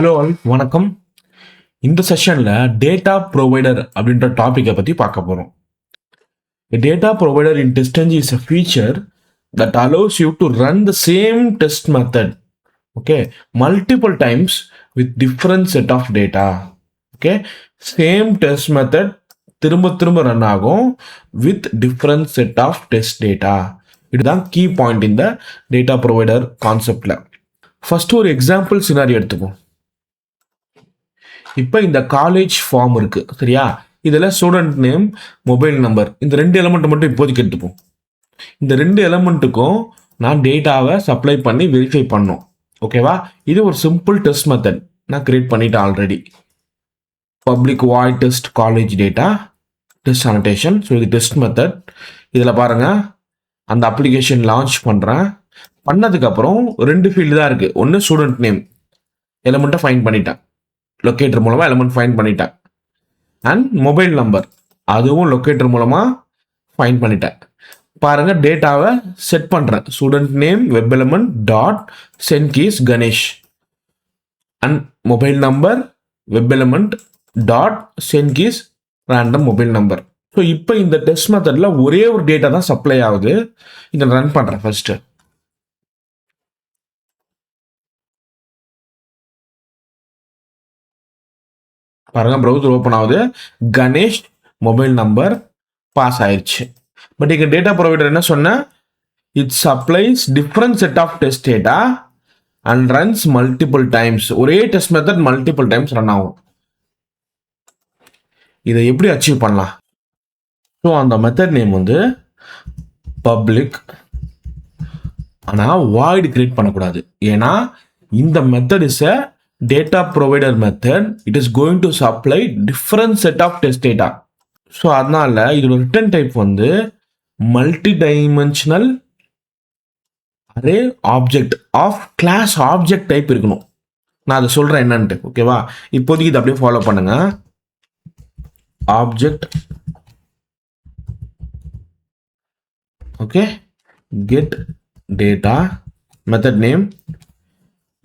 Hello all வணக்கம். இந்த செஷன்ல data provider அப்படின்ற டாபிக்கை பத்தி பார்க்க போறோம். A data provider in TestNG is a feature that allows you to run the same test method, okay, multiple times with different set of data. Okay, same test method திரும்ப திரும்ப run ஆகும் with different set of test data. இதுதான் key point இந்த data provider கான்செப்ட்ல. First ஒரு example scenery எடுத்துப்போம். இப்போ இந்த காலேஜ் ஃபார்ம் இருக்கு சரியா, இதில் ஸ்டூடெண்ட் நேம், மொபைல் நம்பர், இந்த ரெண்டு எலமெண்ட் மட்டும் இப்போதைக்கு எடுத்துப்போம். இந்த ரெண்டு எலமெண்ட்டுக்கும் நான் டேட்டாவை சப்ளை பண்ணி வெரிஃபை பண்ணோம். ஓகேவா, இது ஒரு சிம்பிள் டெஸ்ட் மெத்தட் நான் கிரியேட் பண்ணிட்டேன் already. Public void test college data test annotation. So இது டெஸ்ட் மெத்தட். இதில் பாருங்க, அந்த அப்ளிகேஷன் லான்ச் பண்ணுறேன். பண்ணதுக்கப்புறம் ரெண்டு ஃபீல்டு தான் இருக்குது. ஒன்று ஸ்டூடெண்ட் நேம் எலமெண்ட்டை ஃபைன் பண்ணிட்டேன், லொக்கேட்டர் மூலமாக எலமெண்ட் ஃபைன் பண்ணிட்டேன். அண்ட் மொபைல் நம்பர் அதுவும் லொக்கேட்டர் மூலமாக ஃபைன் பண்ணிட்டேன். பாருங்கள், டேட்டாவை செட் பண்ணுறேன். Student name web element dot send keys Ganesh and mobile number web element dot send keys random mobile number. So இப்போ இந்த டெஸ்ட் மெத்தடில் ஒரே ஒரு டேட்டா தான் சப்ளை ஆகுது. இதை ரன் பண்ணுறேன். ஃபர்ஸ்ட்டு பாருங்க, ப்ரௌசர் ஓப்பன் ஆகுது. கணேஷ் மொபைல் நம்பர் பாஸ் ஆயிடுச்சு. பட் இங்கே டேட்டா ப்ரொவைடர் என்ன சொன்ன, it supplies different set of test data and runs multiple times. ஒரே test method multiple times run ஆகும். இதை எப்படி அச்சீவ் பண்ணலாம்? ஸோ அந்த மெத்தட் நேம் வந்து பப்ளிக், ஆனால் வாய்டு கிரியேட் பண்ணக்கூடாது. ஏன்னா இந்த method is a data provider method. It is going to supply different set of test data. So அதனால இதோட ரிட்டர்ன் டைப் வந்து multi dimensional array object of class object type இருக்கணும். நான் அதை சொல்கிறேன் என்னன்ட்டு. ஓகேவா, இப்போதைக்கு இதை அப்படியே ஃபாலோ பண்ணுங்க. Object okay, get data method name,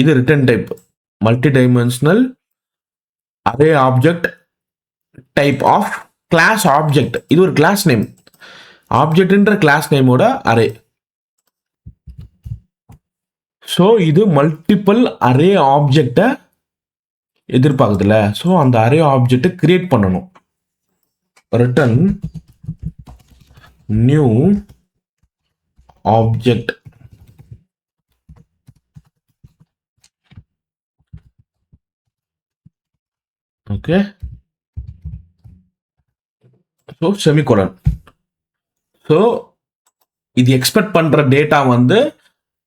இது return type multi-dimensional array object type of class object. இது ஒரு class name. objectன்ற class name ஓட array. so இது multiple array object எதிர்பார்க்குதுல. so அந்த array object create பண்ணணும். return new object. Okay, so semicolon. So இது expect பண்ணுற data வந்து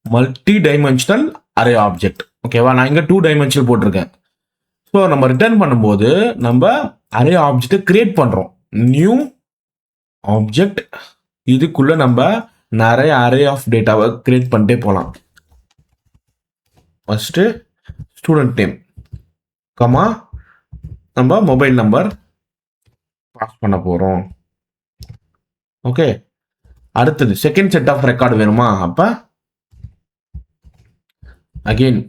multi dimensional array object. ஓகேவா, நான் இங்கே 2 டைமென்ஷனல் போட்டிருக்கேன். ஸோ நம்ம ரிட்டர்ன் பண்ணும்போது நம்ம அரே ஆப்ஜெக்டை கிரியேட் பண்ணுறோம். நியூ ஆப்ஜெக்ட், இதுக்குள்ளே நம்ம நிறைய அரே ஆஃப் டேட்டாவை கிரியேட் பண்ணிட்டே போகலாம். ஃபஸ்ட்டு ஸ்டூடெண்ட் நேம் கமா நம்ம மொபைல் நம்பர் பாஸ் பண்ண போகிறோம். ஓகே, அடுத்தது செகண்ட் செட் ஆஃப் ரெக்கார்டு வேணுமா? அப்போ அகெயின்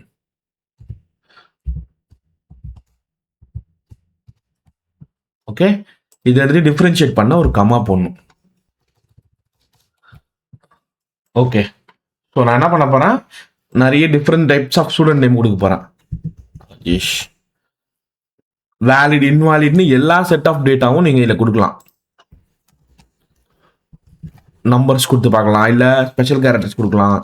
ஓகே, இதை எடுத்து டிஃப்ரென்ஷியேட் பண்ண ஒரு கமா போடணும். ஓகே, ஸோ நான் என்ன பண்ண போகிறேன், நிறைய different types of student name கொடுக்க போகிறேன். எஸ், வேலிட் இன்வாலிட்னு எல்லா செட் ஆஃப் டேட்டாவும் நீங்கள் இதில் கொடுக்கலாம். நம்பர்ஸ் கொடுத்து பார்க்கலாம், இல்லை ஸ்பெஷல் கேரக்டர்ஸ் கொடுக்கலாம்.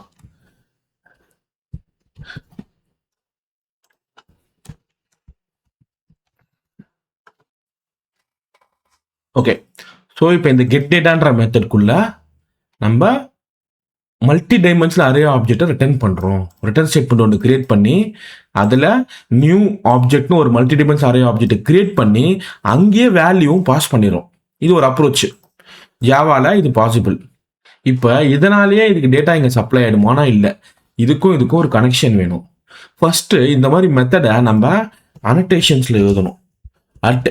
ஓகே, ஸோ இப்போ இந்த கெட் டேட்டான்ற மெத்தட்குள்ள நம்ம மல்டி டைமென்ஷனல் அரே ஆப்ஜெக்டை ரிட்டர்ன் பண்ணுறோம். ரிட்டர்ன் ஸ்டேட்மெண்ட் ஒன்று கிரியேட் பண்ணி அதில் நியூ ஆப்ஜெக்ட்னு ஒரு மல்டி டைமென்ஷனல் அரே ஆப்ஜெக்டை கிரியேட் பண்ணி அங்கேயே வேல்யூவும் பாஸ் பண்ணிடும். இது ஒரு அப்ரோச். ஜாவாவில் இது பாசிபிள். இப்போ இதனாலேயே இதுக்கு டேட்டா இங்கே சப்ளை ஆகிடுமானா இல்லை, இதுக்கும் ஒரு கனெக்ஷன் வேணும். ஃபஸ்ட்டு இந்த மாதிரி மெத்தடை நம்ம அனோடேஷன்ஸில் எழுதணும். At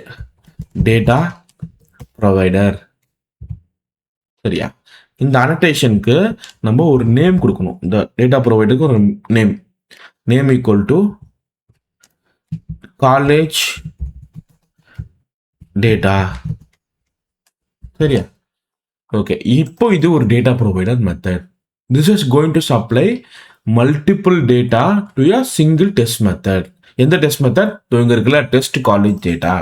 data provider. சரியா, இந்த அனோடேஷனுக்கு நம்ம ஒரு நேம் கொடுக்கணும். இந்த டேட்டா ப்ரொவைடருக்கு ஒரு name equal to college data. சரியா? ஓகே, இப்போ இது ஒரு data provider method. This is going to supply multiple data to a single test method. எந்த டெஸ்ட் மெத்தட்? இங்க இருக்குல்ல டெஸ்ட் காலேஜ் டேட்டா.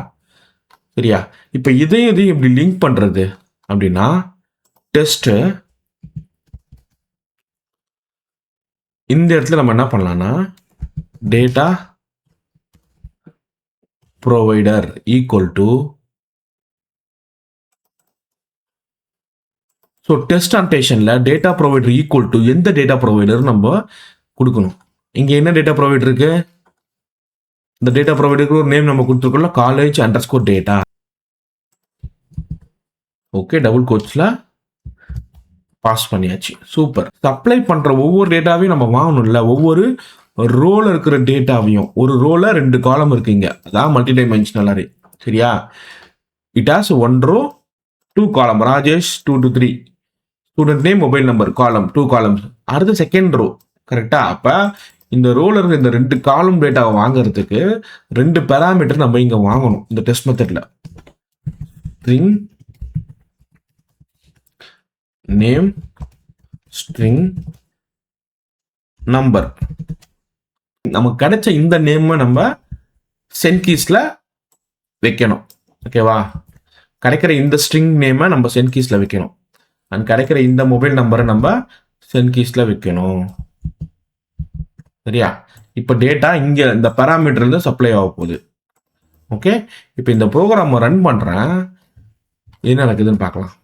சரியா? இப்போ இதையும் எப்படி லிங்க் பண்றது அப்படின்னா, டெஸ்ட் இந்த இடத்துல நம்ம என்ன பண்ணலாம்னா, data provider equal to, so test அன்டேஷன்ல டேட்டா ப்ரொவைடர் ஈக்குவல் டு எந்த டேட்டா ப்ரொவைடர் நம்ம கொடுக்கணும். இங்க என்ன டேட்டா ப்ரொவைடர் இருக்கு? இந்த டேட்டா ப்ரொவைடருக்கு ஒரு நேம் நம்ம கொடுத்துருக்கோம்ல, college underscore data. Okay, double கோட்ஸ்ல பாஸ் பண்ணியாச்சு. சூப்பர். சப்ளை பண்ற ஒவ்வொரு டேட்டாவையும் நம்ம வாங்கணும்ல, ஒவ்வொரு ரோல இருக்கிற டேட்டாவையும். ஒரு ரோல 2 காலம் இருக்குங்க, அதான் மல்டி டைமென்ஷனல் அரே. சரியா? இட் ஹாஸ் 1 ரோ 2 காலம், Rajesh 2 to 3, student name mobile number காலம் 2 காலம்ஸ். அடுத்து செகண்ட் ரோ. கரெக்டா? அப்ப இந்த ரோல இருக்க இந்த 2 காலம் டேட்டாவை வாங்குறதுக்கு 2 பேராமீட்டர் நம்ம இங்க வாங்கணும் இந்த டெஸ்ட் மெத்தட்ல. String name, string number. நமக்கு கிடைச்ச இந்த நேம் நம்ம சென்கீஸ்ல வைக்கணும். ஓகேவா? கிடைக்கிற இந்த ஸ்ட்ரிங் நேமை நம்ம சென்கீஸ்ல வைக்கணும். அண்ட் கிடைக்கிற இந்த மொபைல் நம்பரை நம்ம சென்கீஸ்ல வைக்கணும். சரியா? இப்போ டேட்டா இங்க இந்த பேராமீட்டர்ல இருந்து சப்ளை ஆக போகுது. ஓகே, இப்போ இந்த ப்ரோக்ராம் ரன் பண்றேன், என்ன நடக்குதுன்னு பார்க்கலாம்.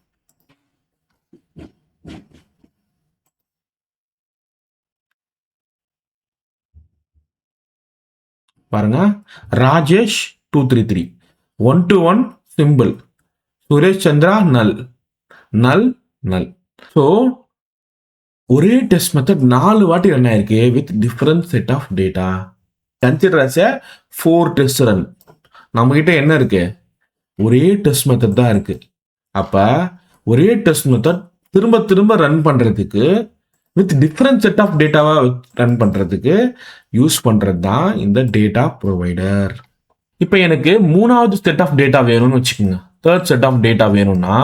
பாருங்க, ராஜேஷ் 233 1 to 1 சிம்பிள், சுரேஷ் சந்திரா நல் நல் நல். ஸோ ஒரே டெஸ்ட் மெத்தட் 4 வாட்டி ரன் ஆயிருக்கு with different set of data. Consider as a 4 test run. நம்ம கிட்ட என்ன இருக்கு? ஒரே டெஸ்ட் மெத்தட் தான் இருக்கு. அப்ப ஒரே டெஸ்ட் மெத்தட் திரும்ப திரும்ப ரன் பண்றதுக்கு வித் டிஃபரண்ட் செட் ஆஃப் டேட்டாவை ரன் பண்றதுக்கு யூஸ் பண்றது தான் இந்த டேட்டா ப்ரொவைடர். இப்போ எனக்கு 3வது செட் ஆஃப் டேட்டா வேணும்னு வச்சுக்கோங்க, தேர்ட் செட் ஆஃப் டேட்டா வேணும்னா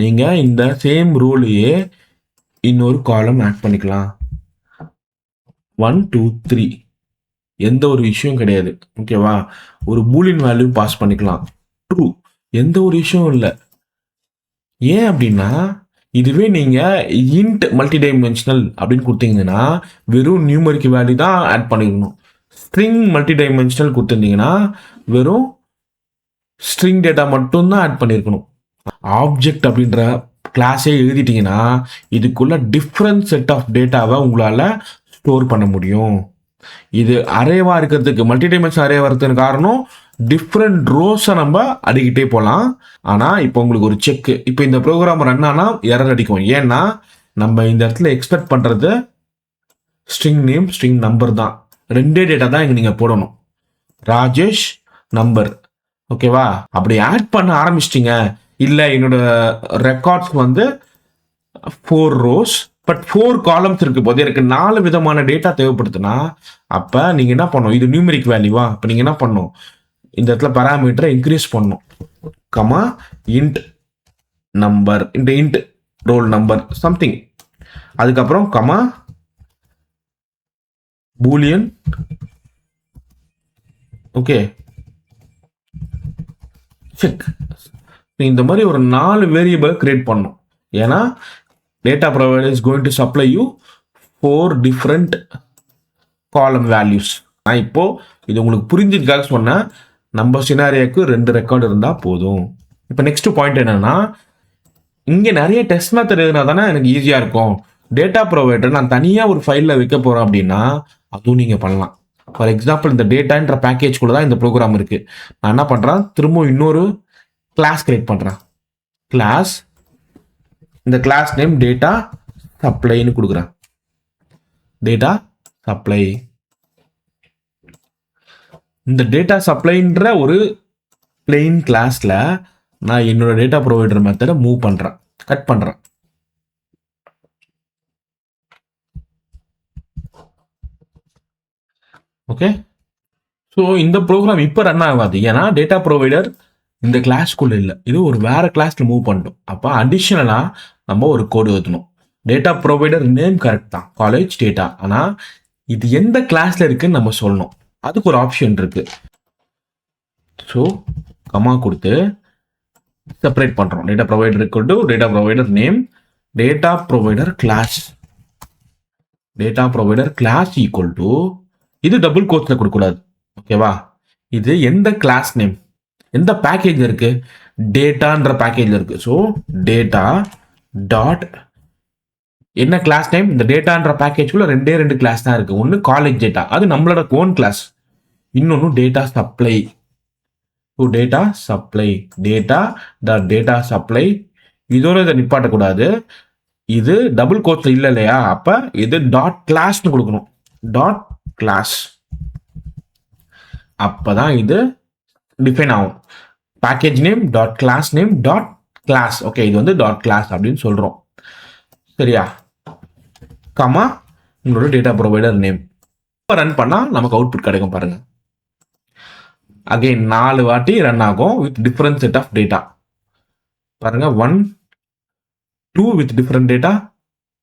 நீங்க இந்த சேம் ரூலையே இன்னொரு காலம் ஆட் பண்ணிக்கலாம். 1 2 3, எந்த ஒரு இஷ்யூவும் கிடையாது. ஓகேவா? ஒரு பூலியன் வேல்யூ பாஸ் பண்ணிக்கலாம், ட்ரூ, எந்த ஒரு இஷ்யூவும் இல்லை. ஏன் அப்படின்னா, இதுவே நீங்க இன்ட் மல்டி டைமென்ஷனல் அப்படின்னு கொடுத்தீங்கன்னா வெறும் நியூமரிக் வேல்யூ தான் ஆட் பண்ணிக்கணும். ஸ்ட்ரிங் மல்டி டைமென்ஷனல் கொடுத்துருந்தீங்கன்னா வெறும் ஸ்ட்ரிங் டேட்டா மட்டும் தான் ஆட் பண்ணியிருக்கணும். ஆப்ஜெக்ட் அப்படின்ற கிளாஸே எழுதிட்டீங்கன்னா இதுக்குள்ள டிஃப்ரெண்ட் செட் ஆஃப் டேட்டாவை உங்களால ஸ்டோர் பண்ண முடியும். இது அரேவா இருக்கிறதுக்கு, மல்டி டைமென்ஷன் அரேவா இருக்கிறதுக்கு காரணம் டிஃப்ரெண்ட் ரோஸை நம்ம அடிக்கிட்டே போகலாம். ஆனால் இப்போ உங்களுக்கு ஒரு செக், இப்போ இந்த ப்ரோக்ராம் ரன் ஆனால் எரர் அடிக்கும். ஏன்னா நம்ம இந்த இடத்துல எக்ஸ்பெக்ட் பண்ணுறது ஸ்ட்ரிங் நேம், ஸ்ட்ரிங் நம்பர் தான். 2 டேட்டா தான் இங்கே நீங்கள் போடணும், ராஜேஷ் நம்பர். ஓகேவா? அப்படி ஆட் பண்ண ஆரம்பிச்சிட்டிங்க, இல்லை என்னோட ரெக்கார்ட்ஸ் வந்து 4 ரோஸ் பட் 4 காலம்ஸ் இருக்கு போது எனக்கு 4 விதமான டேட்டா தேவைப்படுதுன்னா அப்போ நீங்கள் என்ன பண்ணணும்? இது நியூமெரிக் வேல்யூவா? அப்போ நீங்கள் என்ன பண்ணணும்? இந்த இடத்துல பேராமீட்டரை இன்க்ரீஸ் பண்ணணும், கமா இன்ட் நம்பர், இந்த இன்ட் ரோல் நம்பர் சம்திங், அதுக்கப்புறம் கமா பூலியன். Okay, check. இந்த மாதிரி ஒரு 4 வேரியபிள் கிரியேட் பண்ணணும். ஏன்னா data provider is going to supply you 4 different காலம் வேல்யூஸ். நான் இப்போ இது உங்களுக்கு புரிஞ்சதுக்காக சொன்னேன். நம்ம சினாரியாக்கு 2 ரெக்கார்டு இருந்தால் போதும். இப்போ நெக்ஸ்ட் பாயிண்ட் என்னன்னா, இங்கே நிறைய டெஸ்ட் மெத்தட் எழுதினா தானே எனக்கு ஈஸியாக இருக்கும். டேட்டா ப்ரொவைடர் நான் தனியாக ஒரு ஃபைலில் வைக்க போகிறேன் அப்படின்னா அதுவும் நீங்கள் பண்ணலாம். ஃபார் எக்ஸாம்பிள் இந்த டேட்டான்ற பேக்கேஜ்குள்ள தான் இந்த ப்ரோக்ராம் இருக்குது. நான் என்ன பண்ணுறேன்? திரும்ப இன்னொரு கிளாஸ் கிரியேட் பண்ணுறேன். கிளாஸ், இந்த கிளாஸ் நேம் டேட்டா சப்ளைன்னு கொடுக்குறேன். Data supply. இந்த டேட்டா சப்ளைன்ற ஒரு பிளெயின் கிளாஸ்ல நான் என்னோட டேட்டா ப்ரொவைடர் மெத்தடை மூவ் பண்றேன், கட் பண்றேன். ஓகே, ஸோ இந்த ப்ரோக்ராம் இப்போ ரன் ஆகாது, ஏன்னா டேட்டா ப்ரொவைடர் இந்த கிளாஸ்க்குள்ள இல்லை, இது ஒரு வேற கிளாஸ்ல மூவ் பண்ணிட்டோம். அப்போ அடிஷ்னலாக நம்ம ஒரு கோடு எழுதணும். டேட்டா ப்ரொவைடர் நேம் கரெக்ட் தான், காலேஜ் டேட்டா. ஆனால் இது எந்த கிளாஸ்ல இருக்குன்னு நம்ம சொல்லணும். அதுக்கு ஒரு ஆப்ஷன் இருக்கு. ஸோ கமா கொடுத்து செப்பரேட் பண்ணுறோம். Data provider equal to data provider name, data provider class, data provider class equal to, இது டபுள் கோட்ஸ்ல கொடுக்கக்கூடாது, ஓகேவா? இது எந்த கிளாஸ் நேம், எந்த பேக்கேஜ் இருக்கு, டேட்டான்ற பேக்கேஜ் இருக்கு. ஸோ டேட்டா டாட் என்ன கிளாஸ் நேம், இந்த டேட்டான்ற பேக்கேஜ்குள்ள ரெண்டு கிளாஸ் தான் இருக்கு. ஒன்று காலேஜ் டேட்டா, அது நம்மளோட ஓன் கிளாஸ். இன்னொன்று data supply. So data supply, data dot data supply. இதோட இதை நிப்பாட்டக்கூடாது, இது டபுள் கோட்ஸ்ல இல்லை இல்லையா? அப்ப இது டாட் கிளாஸ்னு கொடுக்கணும். டாட் கிளாஸ், அப்பதான் இது டிஃபைன் ஆகும். Package name dot class name dot class. Okay, இது வந்து டாட் கிளாஸ் அப்படின்னு சொல்றோம். சரியா? கமா உங்களோட டேட்டா ப்ரொவைடர் நேம். ரன் பண்ணா நமக்கு அவுட்புட் கிடைக்கும் பாருங்க. அகைன் 4 வாட்டி ரன் ஆகும் with different set of data. பாருங்க, 1 2 with different data,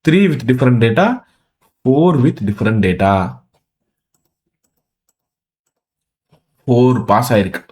3 with different data, 4 with different data. 4 pass ஆயிருக்கு.